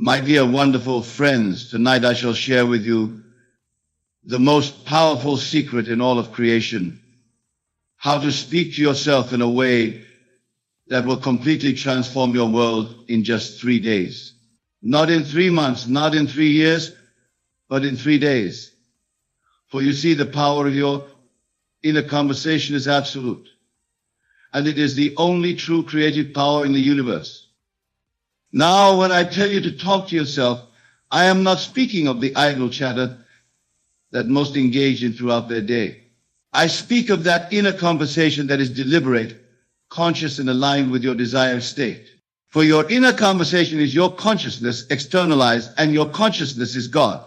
My dear wonderful friends, tonight I shall share with you the most powerful secret in all of creation. How to speak to yourself in a way that will completely transform your world in just 3 days. Not in 3 months, not in 3 years, but in 3 days. For you see, the power of your inner conversation is absolute. And it is the only true creative power in the universe. Now, when I tell you to talk to yourself, I am not speaking of the idle chatter that most engage in throughout their day. I speak of that inner conversation that is deliberate, conscious, and aligned with your desired state. For your inner conversation is your consciousness externalized, and your consciousness is God.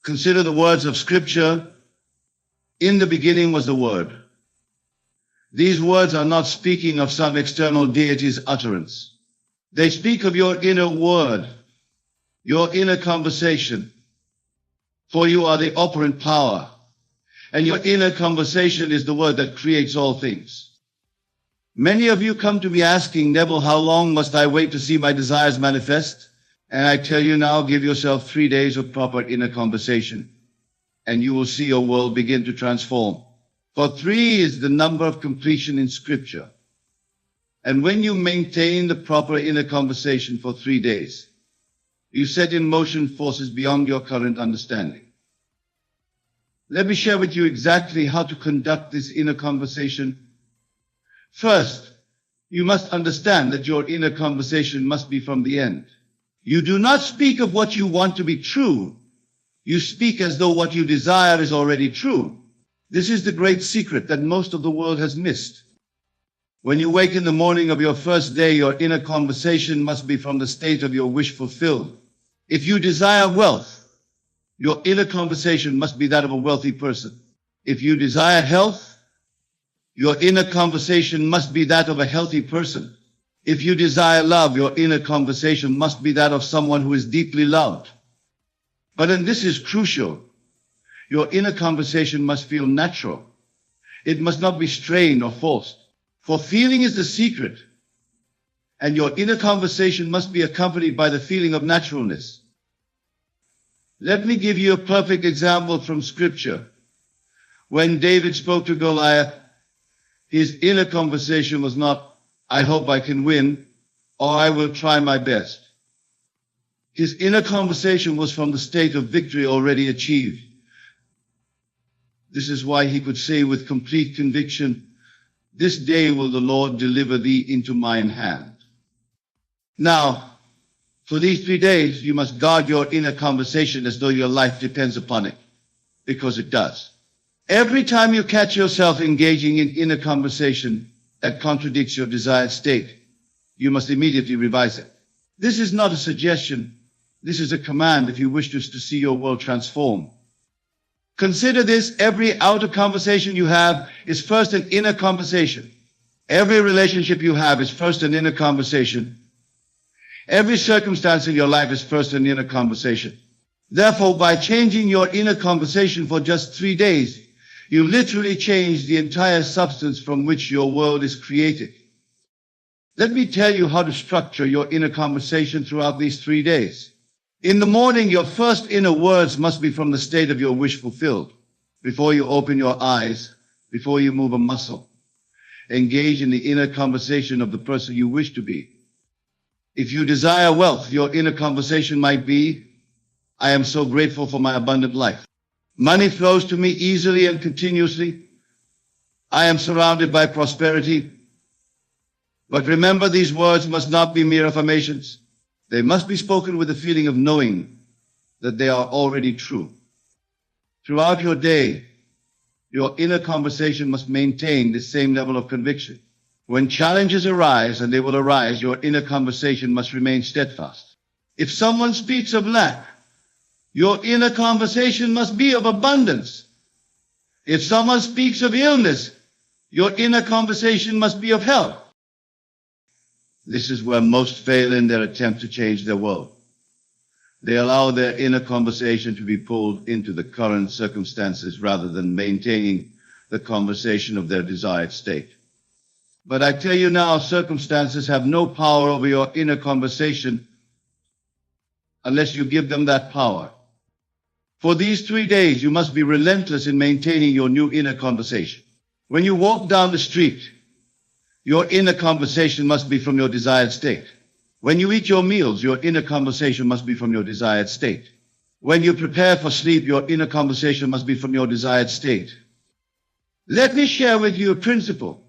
Consider the words of Scripture. In the beginning was the Word. These words are not speaking of some external deity's utterance. They speak of your inner word, your inner conversation. For you are the operant power, and your inner conversation is the word that creates all things. Many of you come to me asking, Neville, how long must I wait to see my desires manifest? And I tell you now, give yourself 3 days of proper inner conversation, and you will see your world begin to transform. For 3 is the number of completion in Scripture. And when you maintain the proper inner conversation for 3 days, you set in motion forces beyond your current understanding. Let me share with you exactly how to conduct this inner conversation. First, you must understand that your inner conversation must be from the end. You do not speak of what you want to be true. You speak as though what you desire is already true. This is the great secret that most of the world has missed. When you wake in the morning of your first day, your inner conversation must be from the state of your wish fulfilled. If you desire wealth, your inner conversation must be that of a wealthy person. If you desire health, your inner conversation must be that of a healthy person. If you desire love, your inner conversation must be that of someone who is deeply loved. But, and this is crucial, your inner conversation must feel natural. It must not be strained or forced. For feeling is the secret, and your inner conversation must be accompanied by the feeling of naturalness. Let me give you a perfect example from Scripture. When David spoke to Goliath, his inner conversation was not, I hope I can win, or I will try my best. His inner conversation was from the state of victory already achieved. This is why he could say with complete conviction, this day will the Lord deliver thee into mine hand. Now, for these 3 days, you must guard your inner conversation as though your life depends upon it, because it does. Every time you catch yourself engaging in inner conversation that contradicts your desired state, you must immediately revise it. This is not a suggestion. This is a command if you wish to see your world transform. Consider this, every outer conversation you have is first an inner conversation. Every relationship you have is first an inner conversation. Every circumstance in your life is first an inner conversation. Therefore, by changing your inner conversation for just 3 days, you literally change the entire substance from which your world is created. Let me tell you how to structure your inner conversation throughout these 3 days. In the morning, your first inner words must be from the state of your wish fulfilled. Before you open your eyes, before you move a muscle, engage in the inner conversation of the person you wish to be. If you desire wealth, your inner conversation might be, I am so grateful for my abundant life. Money flows to me easily and continuously. I am surrounded by prosperity. But remember, these words must not be mere affirmations. They must be spoken with the feeling of knowing that they are already true. Throughout your day, your inner conversation must maintain the same level of conviction. When challenges arise, and they will arise, your inner conversation must remain steadfast. If someone speaks of lack, your inner conversation must be of abundance. If someone speaks of illness, your inner conversation must be of health. This is where most fail in their attempt to change their world. They allow their inner conversation to be pulled into the current circumstances rather than maintaining the conversation of their desired state. But I tell you now, circumstances have no power over your inner conversation unless you give them that power. For these 3 days, you must be relentless in maintaining your new inner conversation. When you walk down the street, your inner conversation must be from your desired state. When you eat your meals, your inner conversation must be from your desired state. When you prepare for sleep, your inner conversation must be from your desired state. Let me share with you a principle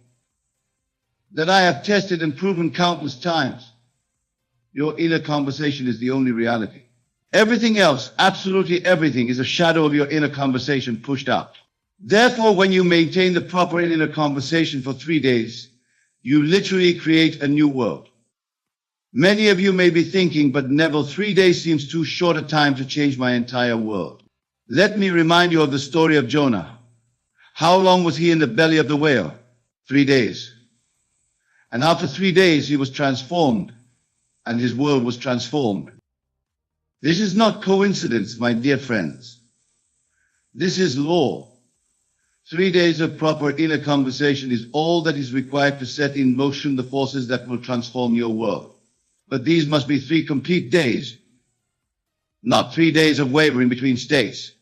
that I have tested and proven countless times. Your inner conversation is the only reality. Everything else, absolutely everything, is a shadow of your inner conversation pushed out. Therefore, when you maintain the proper inner conversation for 3 days, you literally create a new world. Many of you may be thinking, but Neville, 3 days seems too short a time to change my entire world. Let me remind you of the story of Jonah. How long was he in the belly of the whale? 3 days. And after 3 days, he was transformed, and his world was transformed. This is not coincidence, my dear friends. This is law. 3 days of proper inner conversation is all that is required to set in motion the forces that will transform your world. But these must be 3 complete days, not 3 days of wavering between states.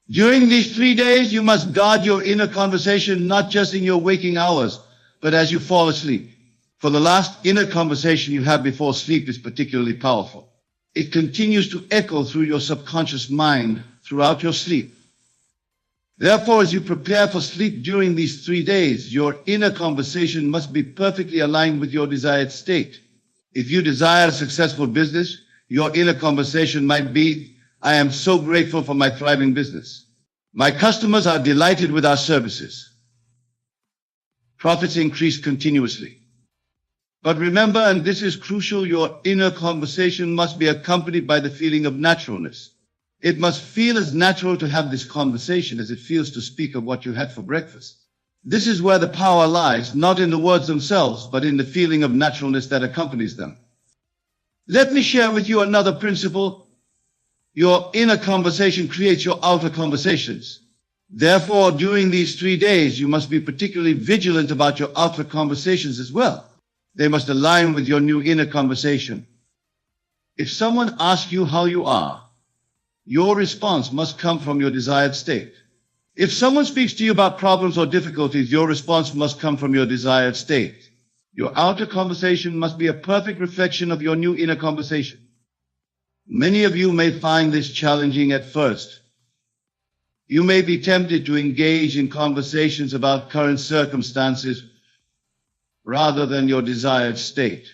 During these 3 days, you must guard your inner conversation not just in your waking hours, but as you fall asleep. For the last inner conversation you have before sleep is particularly powerful. It continues to echo through your subconscious mind throughout your sleep. Therefore, as you prepare for sleep during these 3 days, your inner conversation must be perfectly aligned with your desired state. If you desire a successful business, your inner conversation might be, I am so grateful for my thriving business. My customers are delighted with our services. Profits increase continuously. But remember, and this is crucial, your inner conversation must be accompanied by the feeling of naturalness. It must feel as natural to have this conversation as it feels to speak of what you had for breakfast. This is where the power lies, not in the words themselves, but in the feeling of naturalness that accompanies them. Let me share with you another principle. Your inner conversation creates your outer conversations. Therefore, during these 3 days, you must be particularly vigilant about your outer conversations as well. They must align with your new inner conversation. If someone asks you how you are, your response must come from your desired state. If someone speaks to you about problems or difficulties, your response must come from your desired state. Your outer conversation must be a perfect reflection of your new inner conversation. Many of you may find this challenging at first. You may be tempted to engage in conversations about current circumstances rather than your desired state.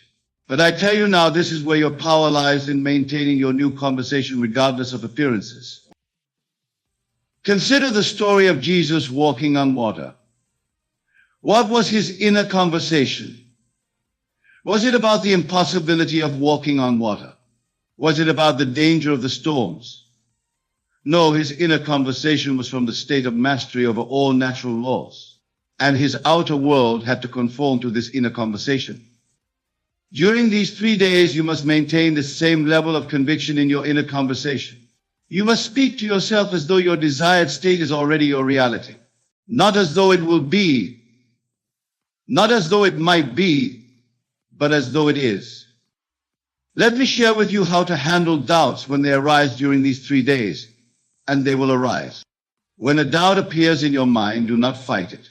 But I tell you now, this is where your power lies in maintaining your new conversation regardless of appearances. Consider the story of Jesus walking on water. What was his inner conversation? Was it about the impossibility of walking on water? Was it about the danger of the storms? No, his inner conversation was from the state of mastery over all natural laws, and his outer world had to conform to this inner conversation. During these 3 days, you must maintain the same level of conviction in your inner conversation. You must speak to yourself as though your desired state is already your reality, not as though it will be, not as though it might be, but as though it is. Let me share with you how to handle doubts when they arise during these 3 days, and they will arise. When a doubt appears in your mind, do not fight it.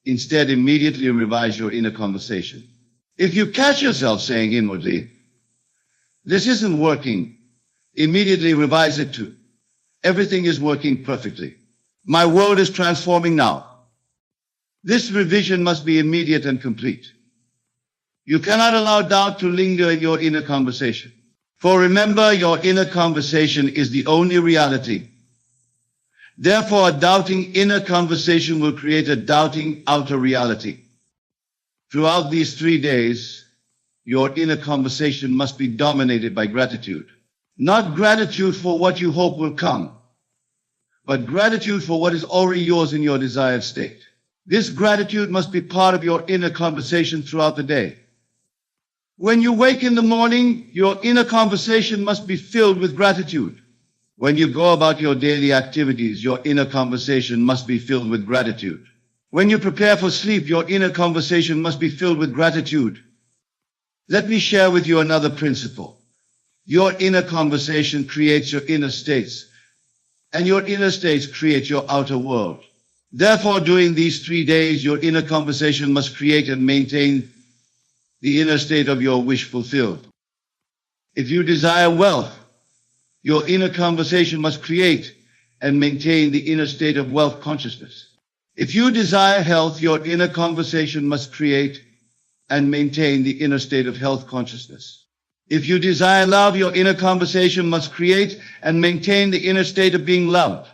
Instead, immediately revise your inner conversation. If you catch yourself saying inwardly, this isn't working, immediately revise it to, everything is working perfectly. My world is transforming now. This revision must be immediate and complete. You cannot allow doubt to linger in your inner conversation. For remember, your inner conversation is the only reality. Therefore, a doubting inner conversation will create a doubting outer reality. Throughout these 3 days, your inner conversation must be dominated by gratitude. Not gratitude for what you hope will come, but gratitude for what is already yours in your desired state. This gratitude must be part of your inner conversation throughout the day. When you wake in the morning, your inner conversation must be filled with gratitude. When you go about your daily activities, your inner conversation must be filled with gratitude. When you prepare for sleep, your inner conversation must be filled with gratitude. Let me share with you another principle. Your inner conversation creates your inner states, and your inner states create your outer world. Therefore, during these 3 days, your inner conversation must create and maintain the inner state of your wish fulfilled. If you desire wealth, your inner conversation must create and maintain the inner state of wealth consciousness. If you desire health, your inner conversation must create and maintain the inner state of health consciousness. If you desire love, your inner conversation must create and maintain the inner state of being loved.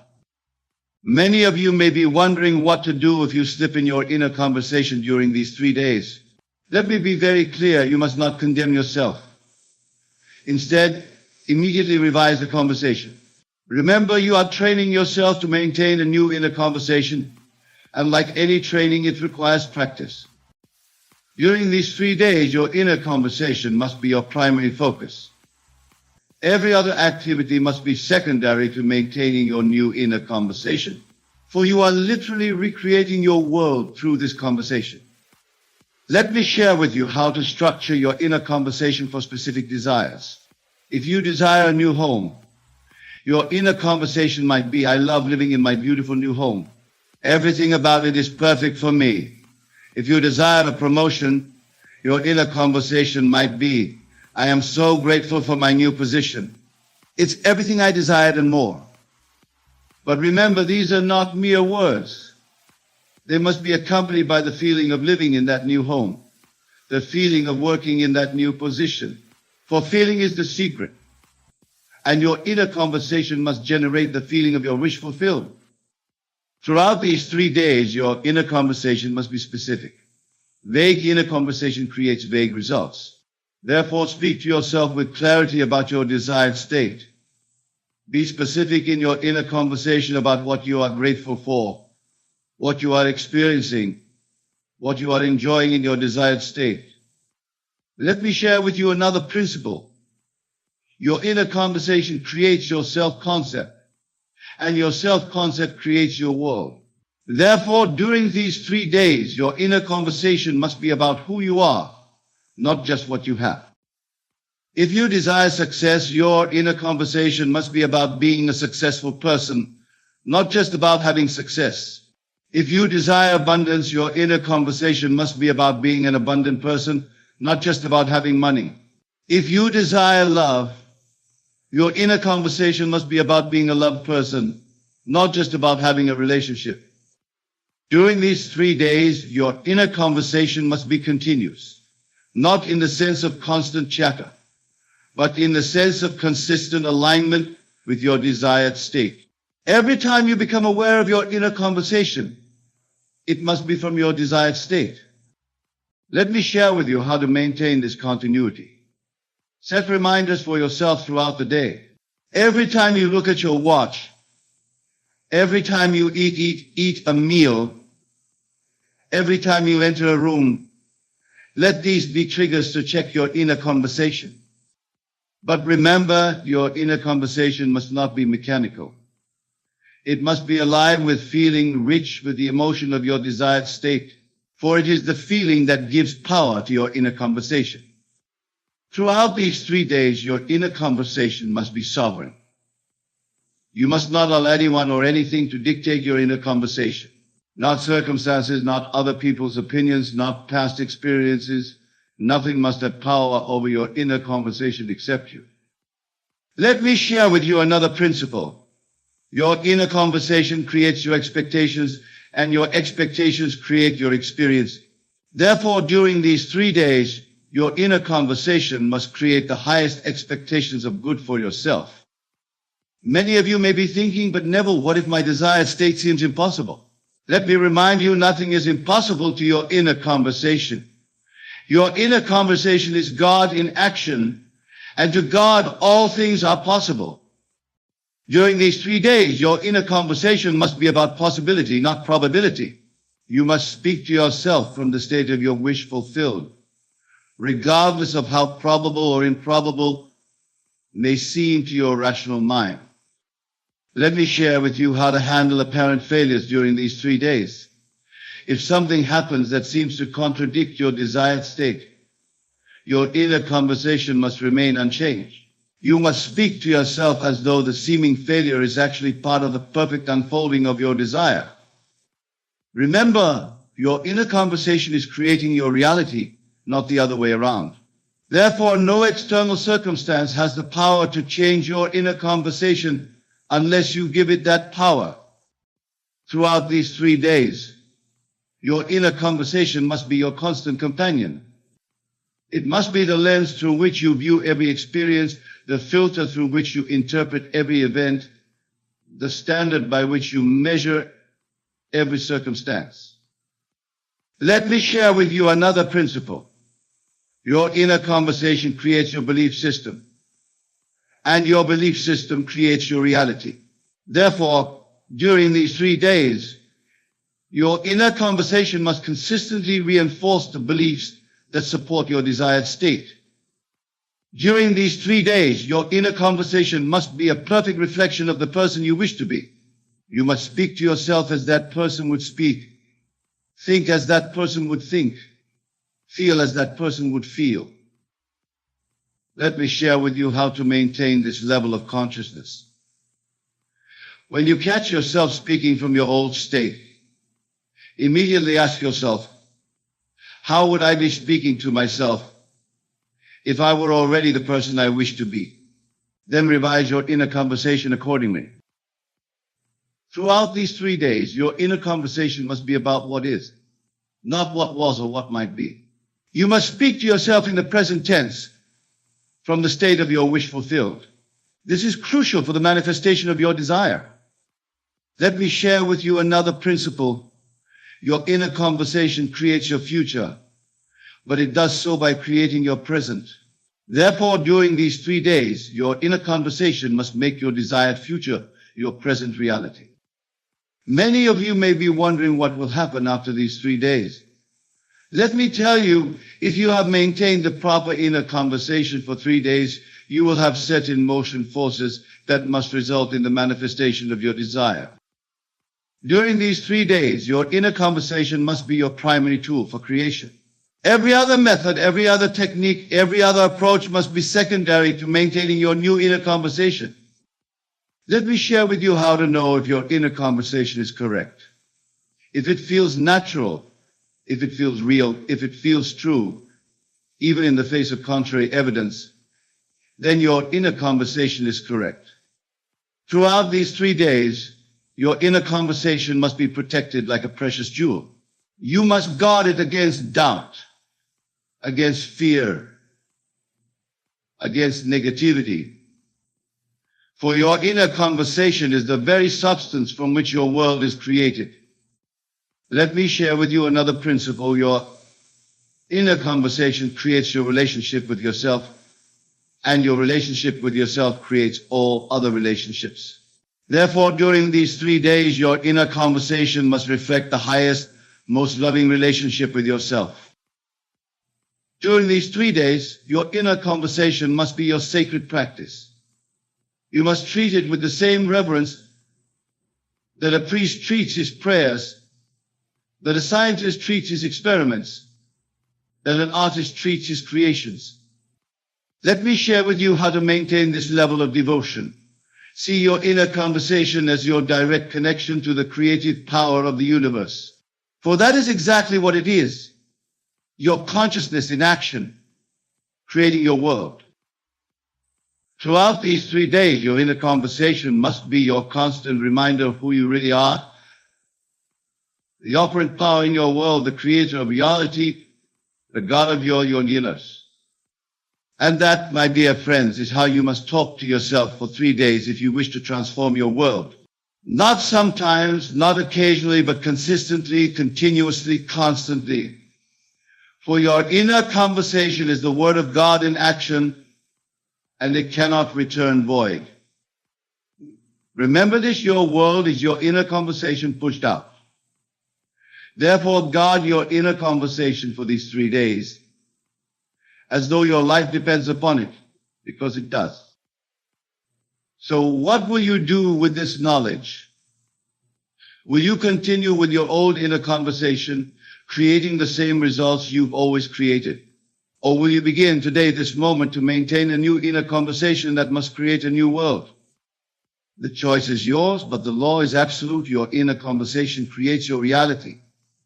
Many of you may be wondering what to do if you slip in your inner conversation during these 3 days. Let me be very clear, you must not condemn yourself. Instead, immediately revise the conversation. Remember, you are training yourself to maintain a new inner conversation, and like any training, it requires practice. During these 3 days, your inner conversation must be your primary focus. Every other activity must be secondary to maintaining your new inner conversation, for you are literally recreating your world through this conversation. Let me share with you how to structure your inner conversation for specific desires. If you desire a new home, your inner conversation might be, I love living in my beautiful new home. Everything about it is perfect for me. If you desire a promotion, your inner conversation might be, I am so grateful for my new position. It's everything I desired and more. But remember, these are not mere words. They must be accompanied by the feeling of living in that new home, the feeling of working in that new position. For feeling is the secret. And your inner conversation must generate the feeling of your wish fulfilled. Throughout these 3 days, your inner conversation must be specific. Vague inner conversation creates vague results. Therefore, speak to yourself with clarity about your desired state. Be specific in your inner conversation about what you are grateful for, what you are experiencing, what you are enjoying in your desired state. Let me share with you another principle. Your inner conversation creates your self-concept, and your self-concept creates your world. Therefore, during these 3 days, your inner conversation must be about who you are, not just what you have. If you desire success, your inner conversation must be about being a successful person, not just about having success. If you desire abundance, your inner conversation must be about being an abundant person, not just about having money. If you desire love, your inner conversation must be about being a loved person, not just about having a relationship. During these 3 days, your inner conversation must be continuous, not in the sense of constant chatter, but in the sense of consistent alignment with your desired state. Every time you become aware of your inner conversation, it must be from your desired state. Let me share with you how to maintain this continuity. Set reminders for yourself throughout the day. Every time you look at your watch, every time you eat a meal, every time you enter a room, let these be triggers to check your inner conversation. But remember, your inner conversation must not be mechanical. It must be alive with feeling, rich with the emotion of your desired state, for it is the feeling that gives power to your inner conversation. Throughout these 3 days, your inner conversation must be sovereign. You must not allow anyone or anything to dictate your inner conversation. Not circumstances, not other people's opinions, not past experiences. Nothing must have power over your inner conversation except you. Let me share with you another principle. Your inner conversation creates your expectations, and your expectations create your experience. Therefore, during these 3 days, your inner conversation must create the highest expectations of good for yourself. Many of you may be thinking, but Neville, what if my desired state seems impossible? Let me remind you, nothing is impossible to your inner conversation. Your inner conversation is God in action, and to God all things are possible. During these 3 days, your inner conversation must be about possibility, not probability. You must speak to yourself from the state of your wish fulfilled, regardless of how probable or improbable may seem to your rational mind. Let me share with you how to handle apparent failures during these 3 days. If something happens that seems to contradict your desired state, your inner conversation must remain unchanged. You must speak to yourself as though the seeming failure is actually part of the perfect unfolding of your desire. Remember, your inner conversation is creating your reality, not the other way around. Therefore, no external circumstance has the power to change your inner conversation unless you give it that power. Throughout these 3 days, your inner conversation must be your constant companion. It must be the lens through which you view every experience, the filter through which you interpret every event, the standard by which you measure every circumstance. Let me share with you another principle. Your inner conversation creates your belief system, and your belief system creates your reality. Therefore, during these 3 days, your inner conversation must consistently reinforce the beliefs that support your desired state. During these 3 days, your inner conversation must be a perfect reflection of the person you wish to be. You must speak to yourself as that person would speak, think as that person would think, feel as that person would feel. Let me share with you how to maintain this level of consciousness. When you catch yourself speaking from your old state, immediately ask yourself, how would I be speaking to myself if I were already the person I wish to be? Then revise your inner conversation accordingly. Throughout these 3 days, your inner conversation must be about what is, not what was or what might be. You must speak to yourself in the present tense from the state of your wish fulfilled. This is crucial for the manifestation of your desire. Let me share with you another principle. Your inner conversation creates your future, but it does so by creating your present. Therefore, during these 3 days, your inner conversation must make your desired future your present reality. Many of you may be wondering what will happen after these 3 days. Let me tell you, if you have maintained the proper inner conversation for 3 days, you will have set in motion forces that must result in the manifestation of your desire. During these 3 days, your inner conversation must be your primary tool for creation. Every other method, every other technique, every other approach must be secondary to maintaining your new inner conversation. Let me share with you how to know if your inner conversation is correct. If it feels natural, if it feels real, if it feels true, even in the face of contrary evidence, then your inner conversation is correct. Throughout these 3 days, your inner conversation must be protected like a precious jewel. You must guard it against doubt, against fear, against negativity. For your inner conversation is the very substance from which your world is created. Let me share with you another principle. Your inner conversation creates your relationship with yourself, and your relationship with yourself creates all other relationships. Therefore, during these 3 days, your inner conversation must reflect the highest, most loving relationship with yourself. During these 3 days, your inner conversation must be your sacred practice. You must treat it with the same reverence that a priest treats his prayers, that a scientist treats his experiments, that an artist treats his creations. Let me share with you how to maintain this level of devotion. See your inner conversation as your direct connection to the creative power of the universe. For that is exactly what it is. Your consciousness in action, creating your world. Throughout these 3 days, your inner conversation must be your constant reminder of who you really are, the operant power in your world, the creator of reality, the God of your universe. And that, my dear friends, is how you must talk to yourself for 3 days if you wish to transform your world. Not sometimes, not occasionally, but consistently, continuously, constantly. For your inner conversation is the word of God in action, and it cannot return void. Remember this, your world is your inner conversation pushed out. Therefore, guard your inner conversation for these 3 days, as though your life depends upon it, because it does. So what will you do with this knowledge? Will you continue with your old inner conversation, creating the same results you've always created? Or will you begin today, this moment, to maintain a new inner conversation that must create a new world? The choice is yours, but the law is absolute. Your inner conversation creates your reality.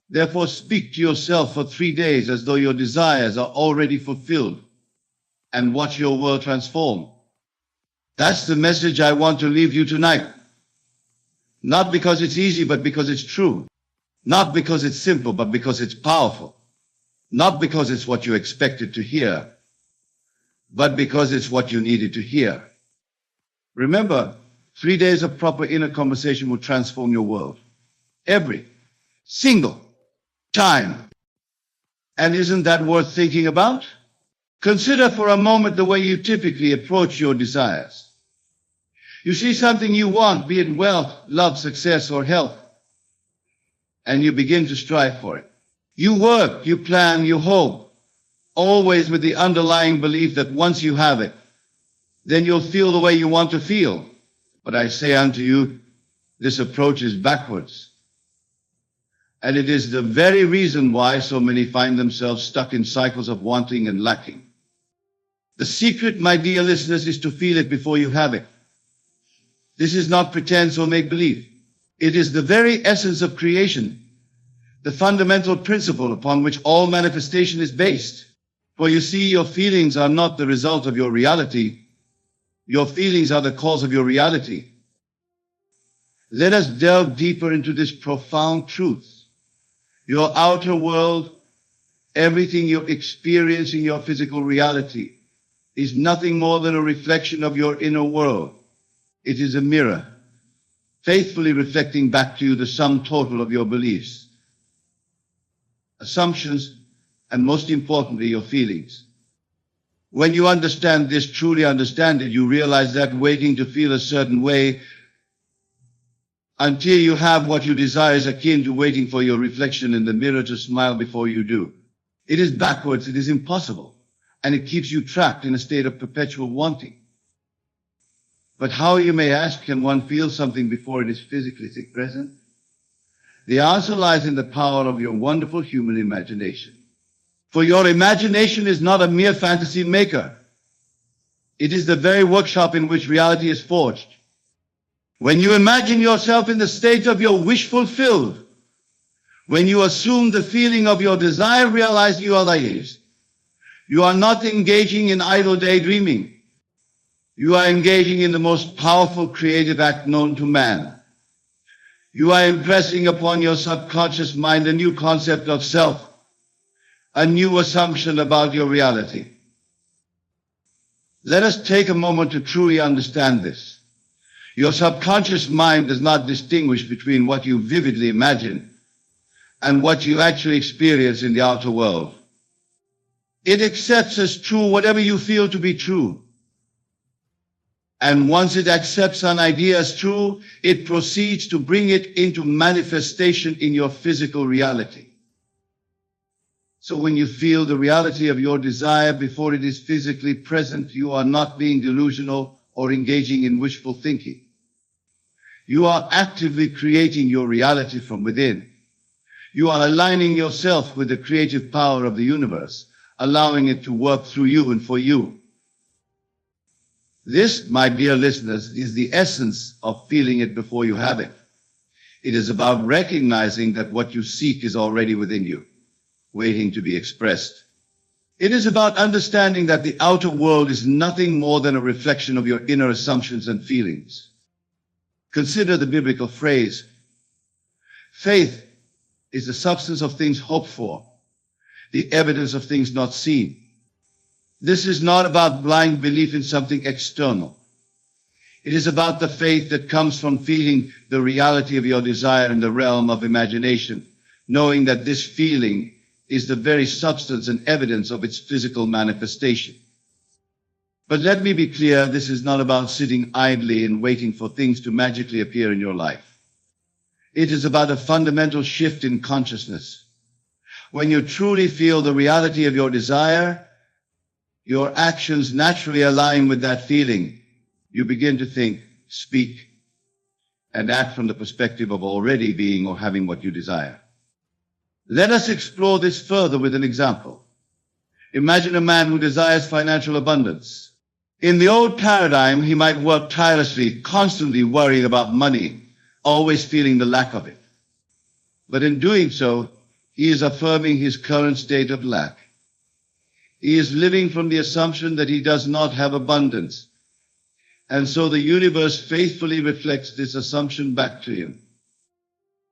Therefore, speak to yourself for 3 days as though your desires are already fulfilled, and watch your world transform. That's the message I want to leave you tonight. Not because it's easy, but because it's true. Not because it's simple, but because it's powerful. Not because it's what you expected to hear, but because it's what you needed to hear. Remember, 3 days of proper inner conversation will transform your world. Every single time. And isn't that worth thinking about? Consider for a moment the way you typically approach your desires. You see something you want, be it wealth, love, success, or health, and you begin to strive for it. You work, you plan, you hope, always with the underlying belief that once you have it, then you'll feel the way you want to feel. But I say unto you, this approach is backwards. And it is the very reason why so many find themselves stuck in cycles of wanting and lacking. The secret, my dear listeners, is to feel it before you have it. This is not pretense or make-believe. It is the very essence of creation, the fundamental principle upon which all manifestation is based. For you see, your feelings are not the result of your reality. Your feelings are the cause of your reality. Let us delve deeper into this profound truth. Your outer world, everything you experience in your physical reality, is nothing more than a reflection of your inner world. It is a mirror, faithfully reflecting back to you the sum total of your beliefs, assumptions, and most importantly, your feelings. When you understand this, truly understand it, you realize that waiting to feel a certain way until you have what you desire is akin to waiting for your reflection in the mirror to smile before you do. It is backwards, it is impossible, and it keeps you trapped in a state of perpetual wanting. But how, you may ask, can one feel something before it is physically present? The answer lies in the power of your wonderful human imagination. For your imagination is not a mere fantasy maker. It is the very workshop in which reality is forged. When you imagine yourself in the state of your wish fulfilled, when you assume the feeling of your desire realized, you are not engaging in idle daydreaming. You are engaging in the most powerful creative act known to man. You are impressing upon your subconscious mind a new concept of self, a new assumption about your reality. Let us take a moment to truly understand this. Your subconscious mind does not distinguish between what you vividly imagine and what you actually experience in the outer world. It accepts as true whatever you feel to be true. And once it accepts an idea as true, it proceeds to bring it into manifestation in your physical reality. So when you feel the reality of your desire before it is physically present, you are not being delusional or engaging in wishful thinking. You are actively creating your reality from within. You are aligning yourself with the creative power of the universe, allowing it to work through you and for you. This, my dear listeners, is the essence of feeling it before you have it. It is about recognizing that what you seek is already within you, waiting to be expressed. It is about understanding that the outer world is nothing more than a reflection of your inner assumptions and feelings. Consider the biblical phrase, faith is the substance of things hoped for, the evidence of things not seen. This is not about blind belief in something external. It is about the faith that comes from feeling the reality of your desire in the realm of imagination, knowing that this feeling is the very substance and evidence of its physical manifestation. But let me be clear, this is not about sitting idly and waiting for things to magically appear in your life. It is about a fundamental shift in consciousness. When you truly feel the reality of your desire, your actions naturally align with that feeling. You begin to think, speak, and act from the perspective of already being or having what you desire. Let us explore this further with an example. Imagine a man who desires financial abundance. In the old paradigm, he might work tirelessly, constantly worrying about money, always feeling the lack of it. But in doing so, he is affirming his current state of lack. He is living from the assumption that he does not have abundance. And so the universe faithfully reflects this assumption back to him.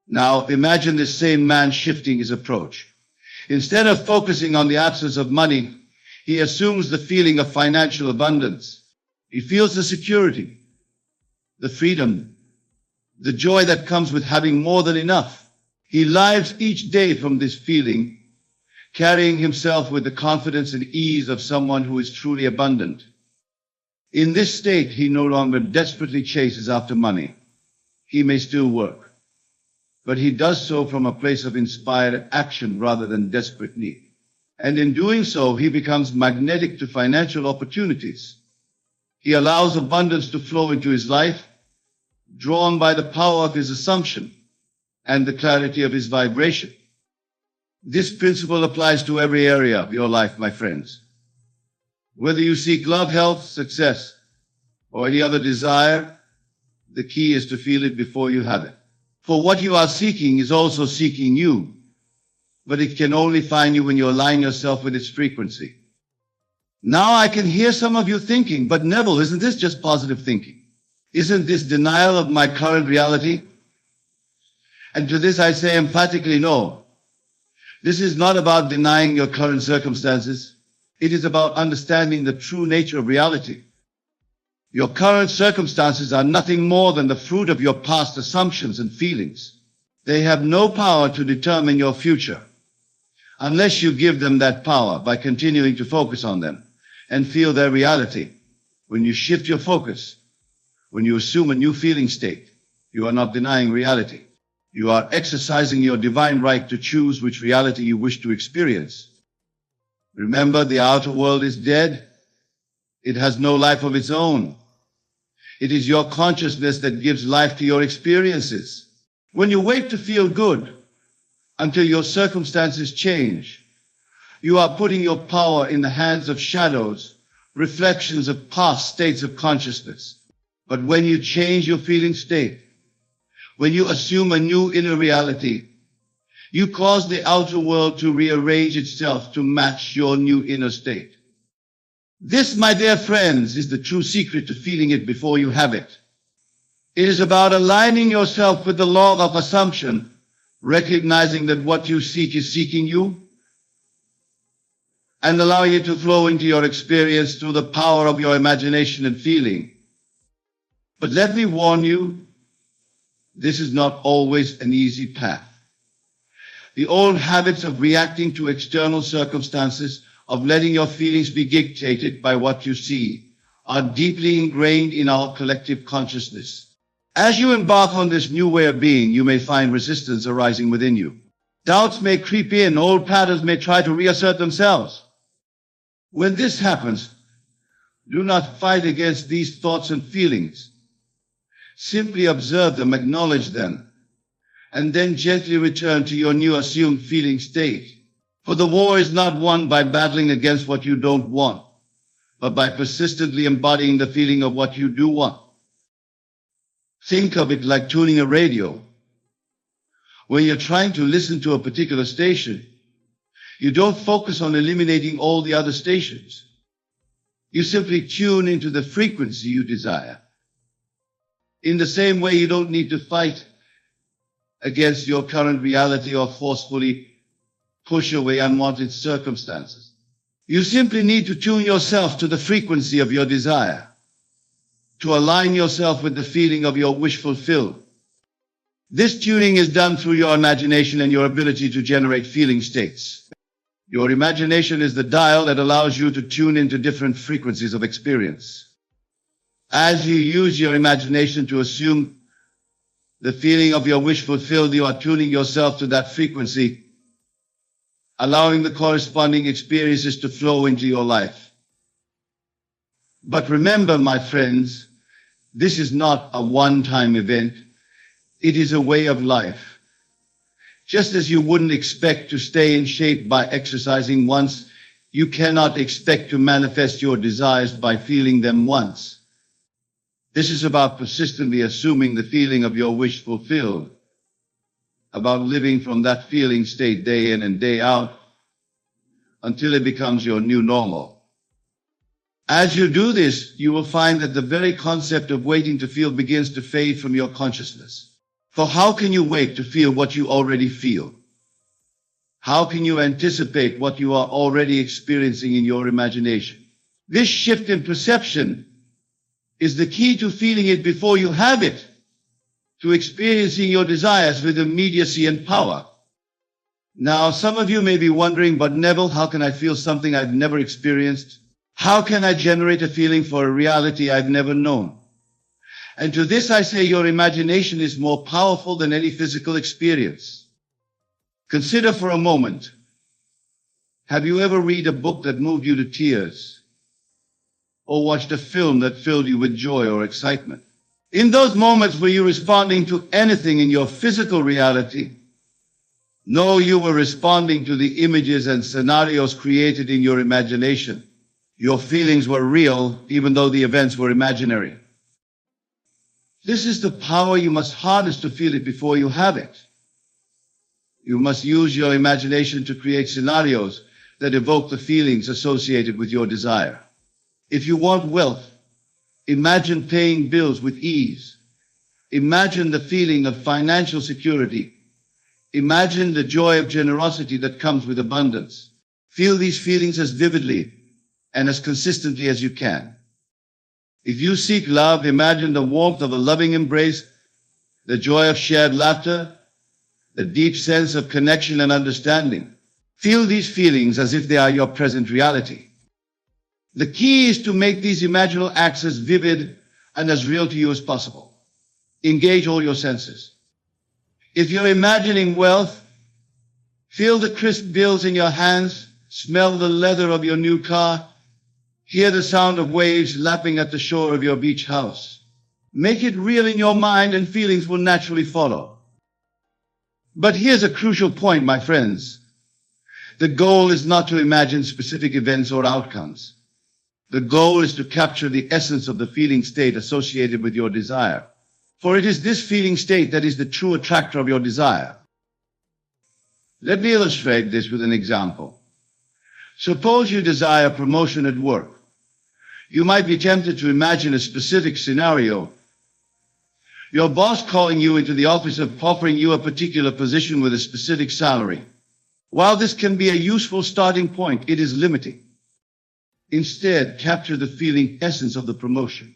Now imagine this same man shifting his approach. Instead of focusing on the absence of money, he assumes the feeling of financial abundance. He feels the security, the freedom, the joy that comes with having more than enough. He lives each day from this feeling, carrying himself with the confidence and ease of someone who is truly abundant. In this state, he no longer desperately chases after money. He may still work, but he does so from a place of inspired action rather than desperate need. And in doing so, he becomes magnetic to financial opportunities. He allows abundance to flow into his life, drawn by the power of his assumption and the clarity of his vibration. This principle applies to every area of your life, my friends. Whether you seek love, health, success, or any other desire, the key is to feel it before you have it. For what you are seeking is also seeking you, but it can only find you when you align yourself with its frequency. Now I can hear some of you thinking, but Neville, isn't this just positive thinking? Isn't this denial of my current reality? And to this I say emphatically no. This is not about denying your current circumstances. It is about understanding the true nature of reality. Your current circumstances are nothing more than the fruit of your past assumptions and feelings. They have no power to determine your future, unless you give them that power by continuing to focus on them and feel their reality. When you shift your focus, when you assume a new feeling state, you are not denying reality. You are exercising your divine right to choose which reality you wish to experience. Remember, the outer world is dead. It has no life of its own. It is your consciousness that gives life to your experiences. When you wait to feel good until your circumstances change, you are putting your power in the hands of shadows, reflections of past states of consciousness. But when you change your feeling state, when you assume a new inner reality, you cause the outer world to rearrange itself to match your new inner state. This, my dear friends, is the true secret to feeling it before you have it. It is about aligning yourself with the law of assumption, recognizing that what you seek is seeking you, and allowing it to flow into your experience through the power of your imagination and feeling. But let me warn you, this is not always an easy path. The old habits of reacting to external circumstances, of letting your feelings be dictated by what you see, are deeply ingrained in our collective consciousness. As you embark on this new way of being, you may find resistance arising within you. Doubts may creep in, old patterns may try to reassert themselves. When this happens, do not fight against these thoughts and feelings. Simply observe them, acknowledge them, and then gently return to your new assumed feeling state. For the war is not won by battling against what you don't want, but by persistently embodying the feeling of what you do want. Think of it like tuning a radio. When you're trying to listen to a particular station, you don't focus on eliminating all the other stations. You simply tune into the frequency you desire. In the same way, you don't need to fight against your current reality or forcefully push away unwanted circumstances. You simply need to tune yourself to the frequency of your desire, to align yourself with the feeling of your wish fulfilled. This tuning is done through your imagination and your ability to generate feeling states. Your imagination is the dial that allows you to tune into different frequencies of experience. As you use your imagination to assume the feeling of your wish fulfilled, you are tuning yourself to that frequency, allowing the corresponding experiences to flow into your life. But remember, my friends, this is not a one-time event. It is a way of life. Just as you wouldn't expect to stay in shape by exercising once, You cannot expect to manifest your desires by feeling them once. This is about persistently assuming the feeling of your wish fulfilled, about living from that feeling state day in and day out until it becomes your new normal. As you do this, you will find that the very concept of waiting to feel begins to fade from your consciousness. For how can you wait to feel what you already feel? How can you anticipate what you are already experiencing in your imagination? This shift in perception is the key to feeling it before you have it, to experiencing your desires with immediacy and power. Now, some of you may be wondering, but Neville, how can I feel something I've never experienced? How can I generate a feeling for a reality I've never known? And to this I say, your imagination is more powerful than any physical experience. Consider for a moment, have you ever read a book that moved you to tears? Or watched a film that filled you with joy or excitement? In those moments, were you responding to anything in your physical reality? No, you were responding to the images and scenarios created in your imagination. Your feelings were real, even though the events were imaginary. This is the power you must harness to feel it before you have it. You must use your imagination to create scenarios that evoke the feelings associated with your desire. If you want wealth, imagine paying bills with ease. Imagine the feeling of financial security. Imagine the joy of generosity that comes with abundance. Feel these feelings as vividly and as consistently as you can. If you seek love, imagine the warmth of a loving embrace, the joy of shared laughter, the deep sense of connection and understanding. Feel these feelings as if they are your present reality. The key is to make these imaginal acts as vivid and as real to you as possible. Engage all your senses. If you're imagining wealth, feel the crisp bills in your hands, smell the leather of your new car, hear the sound of waves lapping at the shore of your beach house. Make it real in your mind and feelings will naturally follow. But here's a crucial point, my friends. The goal is not to imagine specific events or outcomes. The goal is to capture the essence of the feeling state associated with your desire. For it is this feeling state that is the true attractor of your desire. Let me illustrate this with an example. Suppose you desire promotion at work. You might be tempted to imagine a specific scenario. Your boss calling you into the office and offering you a particular position with a specific salary. While this can be a useful starting point, it is limiting. Instead, capture the feeling essence of the promotion.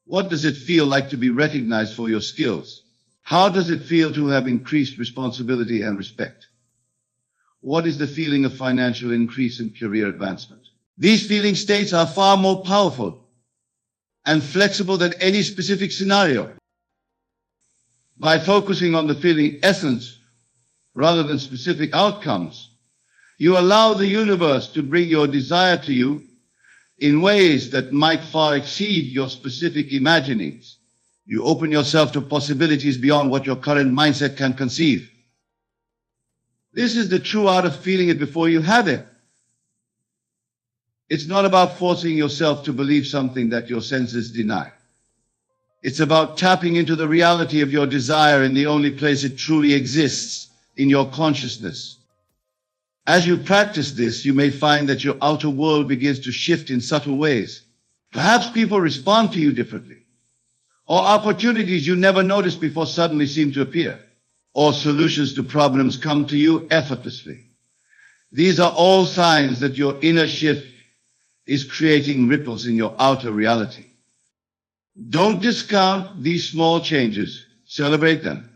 What does it feel like to be recognized for your skills? How does it feel to have increased responsibility and respect? What is the feeling of financial increase and career advancement? These feeling states are far more powerful and flexible than any specific scenario. By focusing on the feeling essence rather than specific outcomes, you allow the universe to bring your desire to you in ways that might far exceed your specific imaginings. You open yourself to possibilities beyond what your current mindset can conceive. This is the true art of feeling it before you have it. It's not about forcing yourself to believe something that your senses deny. It's about tapping into the reality of your desire in the only place it truly exists, in your consciousness. As you practice this, you may find that your outer world begins to shift in subtle ways. Perhaps people respond to you differently, or opportunities you never noticed before suddenly seem to appear, or solutions to problems come to you effortlessly. These are all signs that your inner shift is creating ripples in your outer reality. Don't discount these small changes. Celebrate them.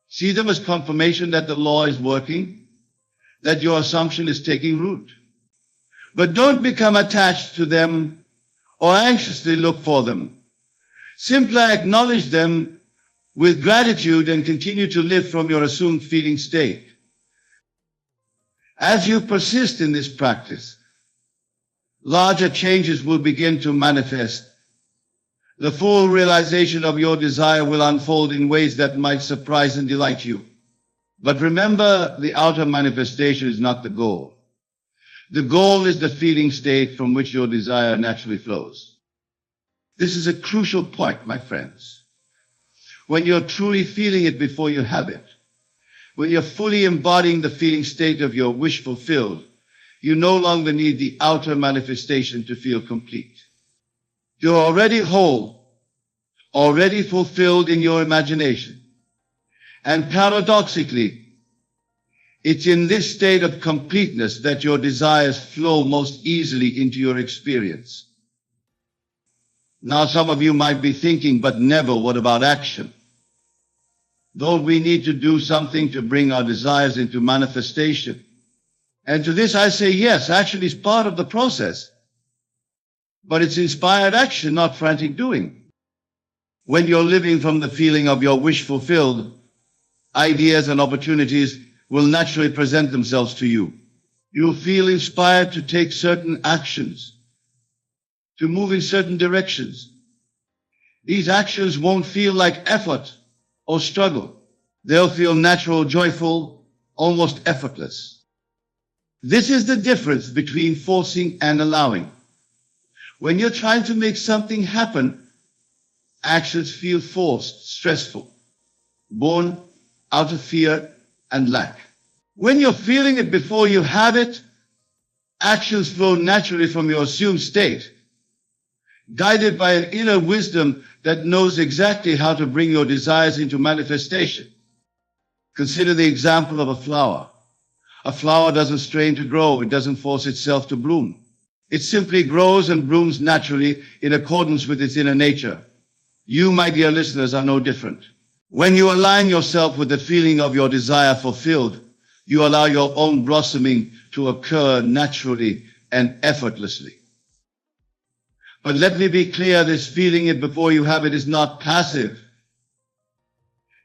See them as confirmation that the law is working, that your assumption is taking root. But don't become attached to them or anxiously look for them. Simply acknowledge them with gratitude and continue to live from your assumed feeling state. As you persist in this practice, larger changes will begin to manifest. The full realization of your desire will unfold in ways that might surprise and delight you. But remember, the outer manifestation is not the goal. The goal is the feeling state from which your desire naturally flows. This is a crucial point, my friends. When you're truly feeling it before you have it, when you're fully embodying the feeling state of your wish fulfilled, you no longer need the outer manifestation to feel complete. You're already whole, already fulfilled in your imagination. And paradoxically, it's in this state of completeness that your desires flow most easily into your experience. Now, some of you might be thinking, but Neville, what about action? Don't we need to do something to bring our desires into manifestation? And to this I say, yes, action is part of the process. But it's inspired action, not frantic doing. When you're living from the feeling of your wish fulfilled, ideas and opportunities will naturally present themselves to you. You'll feel inspired to take certain actions, to move in certain directions. These actions won't feel like effort or struggle. They'll feel natural, joyful, almost effortless. This is the difference between forcing and allowing. When you're trying to make something happen, actions feel forced, stressful, born out of fear and lack. When you're feeling it before you have it, actions flow naturally from your assumed state, guided by an inner wisdom that knows exactly how to bring your desires into manifestation. Consider the example of a flower. A flower doesn't strain to grow. It doesn't force itself to bloom. It simply grows and blooms naturally in accordance with its inner nature. You, my dear listeners, are no different. When you align yourself with the feeling of your desire fulfilled, you allow your own blossoming to occur naturally and effortlessly. But let me be clear, this feeling it before you have it is not passive.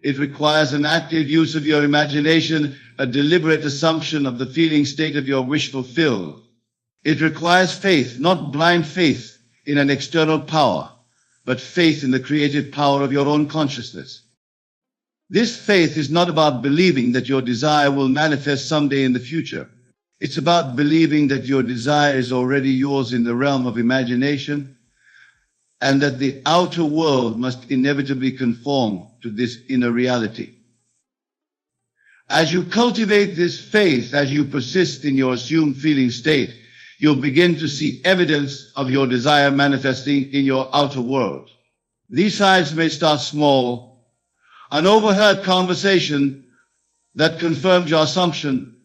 It requires an active use of your imagination, a deliberate assumption of the feeling state of your wish fulfilled. It requires faith, not blind faith in an external power, but faith in the creative power of your own consciousness. This faith is not about believing that your desire will manifest someday in the future. It's about believing that your desire is already yours in the realm of imagination, and that the outer world must inevitably conform to this inner reality. As you cultivate this faith, as you persist in your assumed feeling state, you'll begin to see evidence of your desire manifesting in your outer world. These signs may start small. An overheard conversation that confirms your assumption,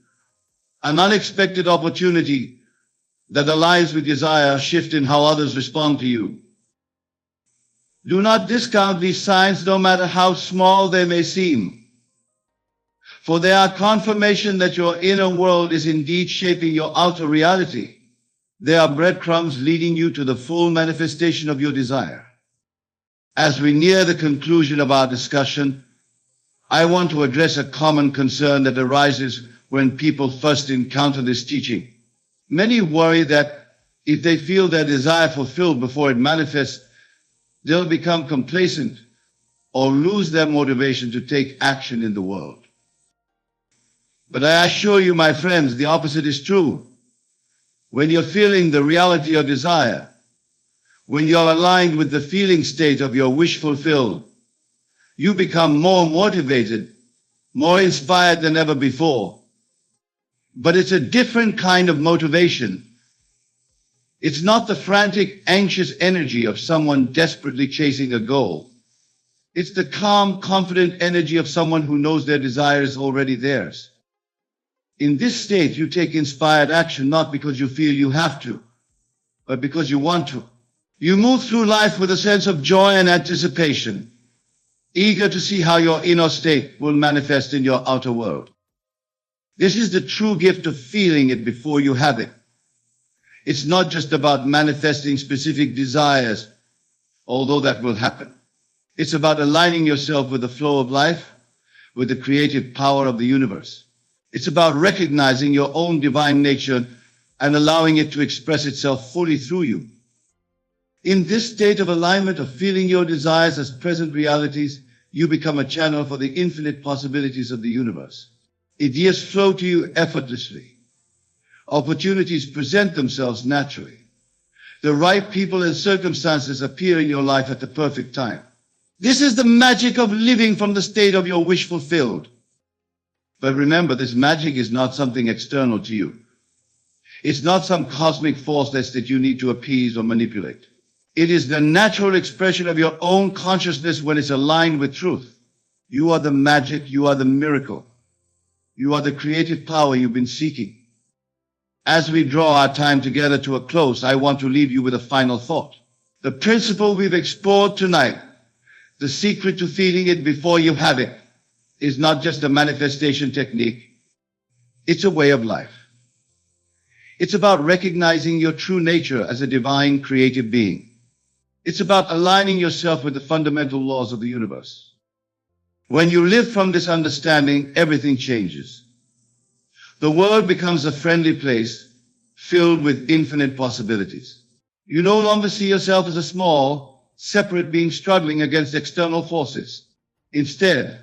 an unexpected opportunity that aligns with desire, a shift in how others respond to you. Do not discount these signs, no matter how small they may seem, for they are confirmation that your inner world is indeed shaping your outer reality. They are breadcrumbs leading you to the full manifestation of your desire. As we near the conclusion of our discussion, I want to address a common concern that arises when people first encounter this teaching. Many worry that if they feel their desire fulfilled before it manifests, they'll become complacent or lose their motivation to take action in the world. But I assure you, my friends, the opposite is true. When you're feeling the reality of desire, when you're aligned with the feeling state of your wish fulfilled, you become more motivated, more inspired than ever before. But it's a different kind of motivation. It's not the frantic, anxious energy of someone desperately chasing a goal. It's the calm, confident energy of someone who knows their desire is already theirs. In this state, you take inspired action not because you feel you have to, but because you want to. You move through life with a sense of joy and anticipation, eager to see how your inner state will manifest in your outer world. This is the true gift of feeling it before you have it. It's not just about manifesting specific desires, although that will happen. It's about aligning yourself with the flow of life, with the creative power of the universe. It's about recognizing your own divine nature and allowing it to express itself fully through you. In this state of alignment of feeling your desires as present realities, you become a channel for the infinite possibilities of the universe. Ideas flow to you effortlessly. Opportunities present themselves naturally. The right people and circumstances appear in your life at the perfect time. This is the magic of living from the state of your wish fulfilled. But remember, this magic is not something external to you. It's not some cosmic force that you need to appease or manipulate. It is the natural expression of your own consciousness when it's aligned with truth. You are the magic, you are the miracle. You are the creative power you've been seeking. As we draw our time together to a close, I want to leave you with a final thought. The principle we've explored tonight, the secret to feeling it before you have it, is not just a manifestation technique. It's a way of life. It's about recognizing your true nature as a divine creative being. It's about aligning yourself with the fundamental laws of the universe. When you live from this understanding, everything changes. The world becomes a friendly place filled with infinite possibilities. You no longer see yourself as a small, separate being struggling against external forces. Instead,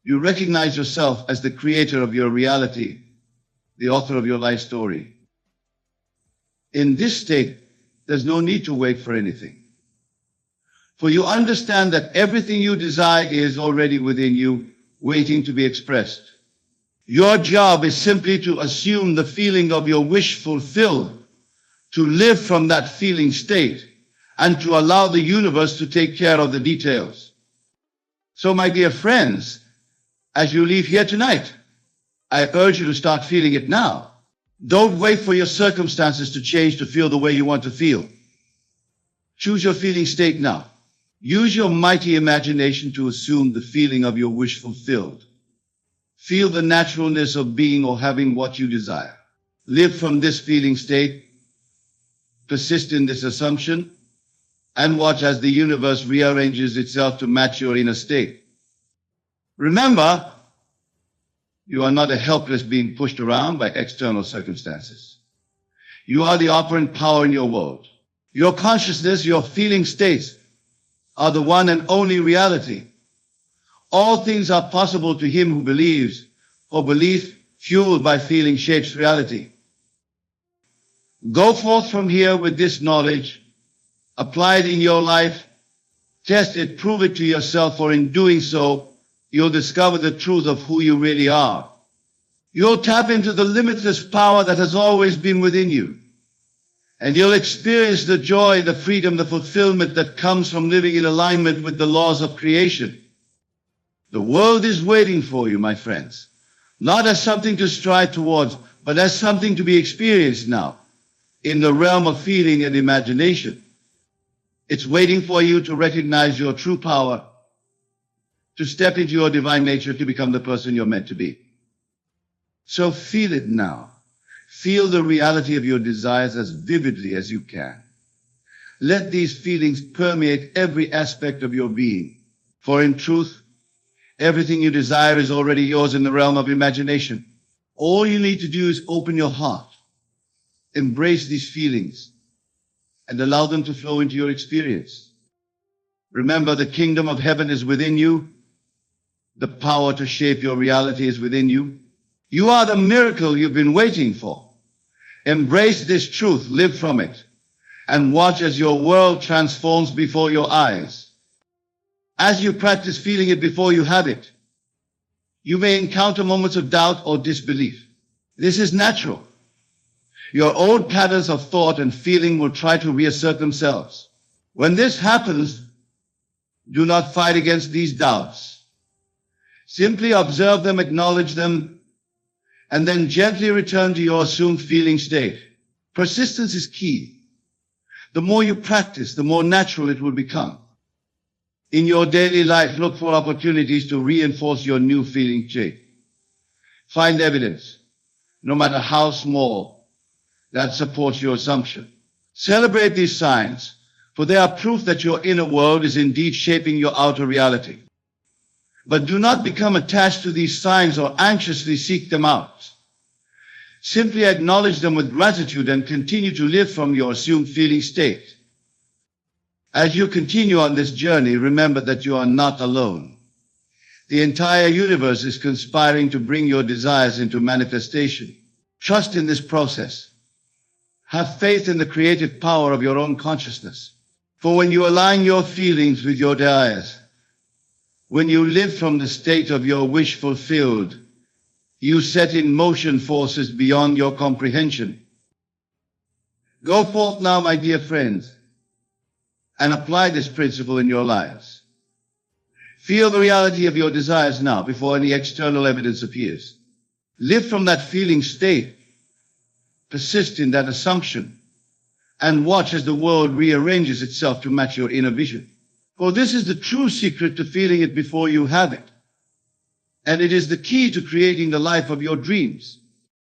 you recognize yourself as the creator of your reality, the author of your life story. In this state, there's no need to wait for anything. For you understand that everything you desire is already within you, waiting to be expressed. Your job is simply to assume the feeling of your wish fulfilled, to live from that feeling state, and to allow the universe to take care of the details. So, my dear friends, as you leave here tonight, I urge you to start feeling it now. Don't wait for your circumstances to change to feel the way you want to feel. Choose your feeling state now. Use your mighty imagination to assume the feeling of your wish fulfilled. Feel the naturalness of being or having what you desire. Live from this feeling state. Persist in this assumption and watch as the universe rearranges itself to match your inner state. Remember, you are not a helpless being pushed around by external circumstances. You are the operant power in your world. Your consciousness, your feeling states are the one and only reality. All things are possible to him who believes, for belief fueled by feeling shapes reality. Go forth from here with this knowledge, apply it in your life, test it, prove it to yourself, for in doing so, you'll discover the truth of who you really are. You'll tap into the limitless power that has always been within you. And you'll experience the joy, the freedom, the fulfillment that comes from living in alignment with the laws of creation. The world is waiting for you, my friends, not as something to strive towards, but as something to be experienced now, in the realm of feeling and imagination. It's waiting for you to recognize your true power, to step into your divine nature, to become the person you're meant to be. So feel it now. Feel the reality of your desires as vividly as you can. Let these feelings permeate every aspect of your being. For in truth, everything you desire is already yours in the realm of imagination. All you need to do is open your heart, embrace these feelings, and allow them to flow into your experience. Remember, the kingdom of heaven is within you. The power to shape your reality is within you. You are the miracle you've been waiting for. Embrace this truth, live from it, and watch as your world transforms before your eyes. As you practice feeling it before you have it, you may encounter moments of doubt or disbelief. This is natural. Your old patterns of thought and feeling will try to reassert themselves. When this happens, do not fight against these doubts. Simply observe them, acknowledge them, and then gently return to your assumed feeling state. Persistence is key. The more you practice, the more natural it will become. In your daily life, look for opportunities to reinforce your new feeling state. Find evidence, no matter how small, that supports your assumption. Celebrate these signs, for they are proof that your inner world is indeed shaping your outer reality. But do not become attached to these signs or anxiously seek them out. Simply acknowledge them with gratitude and continue to live from your assumed feeling state. As you continue on this journey, remember that you are not alone. The entire universe is conspiring to bring your desires into manifestation. Trust in this process. Have faith in the creative power of your own consciousness. For when you align your feelings with your desires, when you live from the state of your wish fulfilled, you set in motion forces beyond your comprehension. Go forth now, my dear friends, and apply this principle in your lives. Feel the reality of your desires now before any external evidence appears. Live from that feeling state. Persist in that assumption and watch as the world rearranges itself to match your inner vision. For this is the true secret to feeling it before you have it. And it is the key to creating the life of your dreams.